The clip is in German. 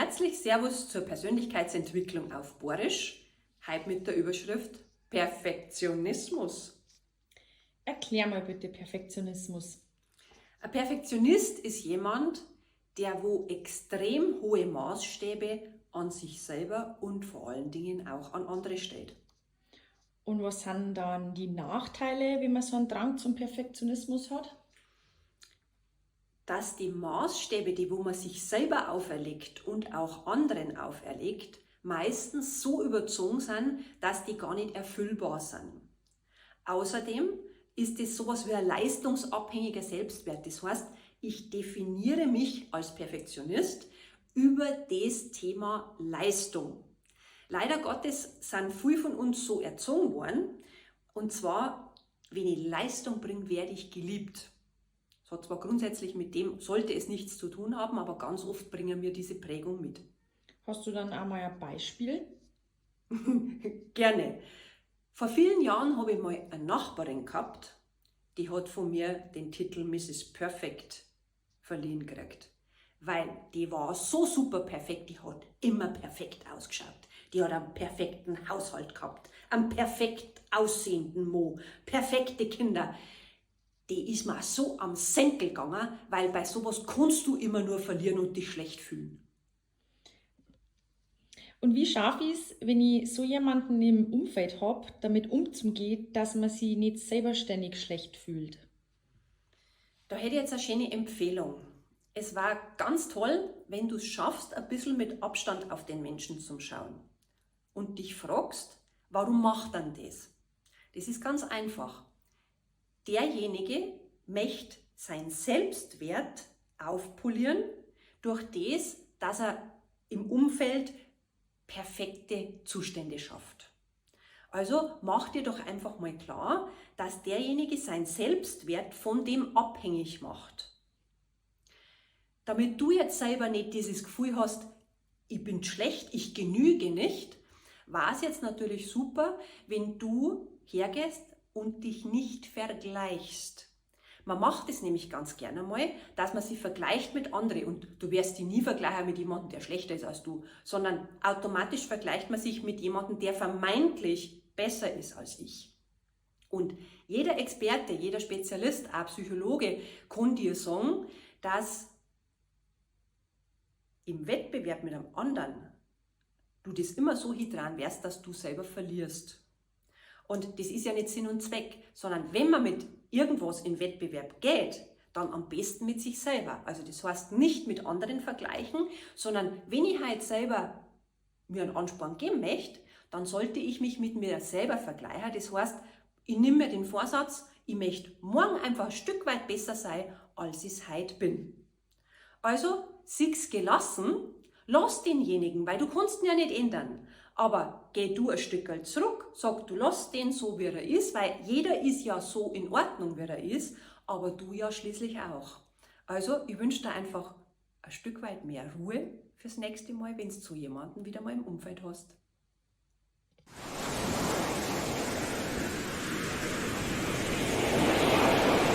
Herzlich Servus zur Persönlichkeitsentwicklung auf Borisch, heute mit der Überschrift Perfektionismus. Erklär mal bitte Perfektionismus. Ein Perfektionist ist jemand, der wo extrem hohe Maßstäbe an sich selber und vor allen Dingen auch an andere stellt. Und was sind dann die Nachteile, wenn man so einen Drang zum Perfektionismus hat? Dass die Maßstäbe, die wo man sich selber auferlegt und auch anderen auferlegt, meistens so überzogen sind, dass die gar nicht erfüllbar sind. Außerdem ist es sowas wie ein leistungsabhängiger Selbstwert. Das heißt, ich definiere mich als Perfektionist über das Thema Leistung. Leider Gottes sind viele von uns so erzogen worden, und zwar, wenn ich Leistung bringe, werde ich geliebt. Das hat zwar grundsätzlich mit dem, sollte es nichts zu tun haben, aber ganz oft bringen wir diese Prägung mit. Hast du dann einmal ein Beispiel? Gerne. Vor vielen Jahren habe ich mal eine Nachbarin gehabt, die hat von mir den Titel Mrs. Perfect verliehen gekriegt. Weil die war so super perfekt, die hat immer perfekt ausgeschaut. Die hat einen perfekten Haushalt gehabt, einen perfekt aussehenden Mo, perfekte Kinder. Die ist mir so am Senkel gegangen, weil bei sowas kannst du immer nur verlieren und dich schlecht fühlen. Und wie schaffe ich es, wenn ich so jemanden im Umfeld habe, damit umzugehen, dass man sich nicht selber ständig schlecht fühlt? Da hätte ich jetzt eine schöne Empfehlung. Es war ganz toll, wenn du es schaffst, ein bisschen mit Abstand auf den Menschen zu schauen und dich fragst, warum macht er das? Das ist ganz einfach. Derjenige möchte seinen Selbstwert aufpolieren durch das, dass er im Umfeld perfekte Zustände schafft. Also mach dir doch einfach mal klar, dass derjenige seinen Selbstwert von dem abhängig macht. Damit du jetzt selber nicht dieses Gefühl hast, ich bin schlecht, ich genüge nicht, war es jetzt natürlich super, wenn du hergehst und dich nicht vergleichst. Man macht es nämlich ganz gerne mal, dass man sich vergleicht mit anderen, und du wirst dich nie vergleichen mit jemandem, der schlechter ist als du, sondern automatisch vergleicht man sich mit jemandem, der vermeintlich besser ist als ich. Und jeder Experte, jeder Spezialist, auch Psychologe, kann dir sagen, dass im Wettbewerb mit einem anderen du das immer so dran wärst, dass du selber verlierst. Und das ist ja nicht Sinn und Zweck, sondern wenn man mit irgendwas in Wettbewerb geht, dann am besten mit sich selber. Also das heißt nicht mit anderen vergleichen, sondern wenn ich halt selber mir einen Ansporn geben möchte, dann sollte ich mich mit mir selber vergleichen. Das heißt, ich nehme mir den Vorsatz, ich möchte morgen einfach ein Stück weit besser sein, als ich es heute bin. Also, sieh's gelassen, lass denjenigen, weil du kannst ihn ja nicht ändern. Aber geh du ein Stück zurück, sag, du lass den so, wie er ist, weil jeder ist ja so in Ordnung, wie er ist, aber du ja schließlich auch. Also, ich wünsche dir einfach ein Stück weit mehr Ruhe fürs nächste Mal, wenn du so jemanden wieder mal im Umfeld hast.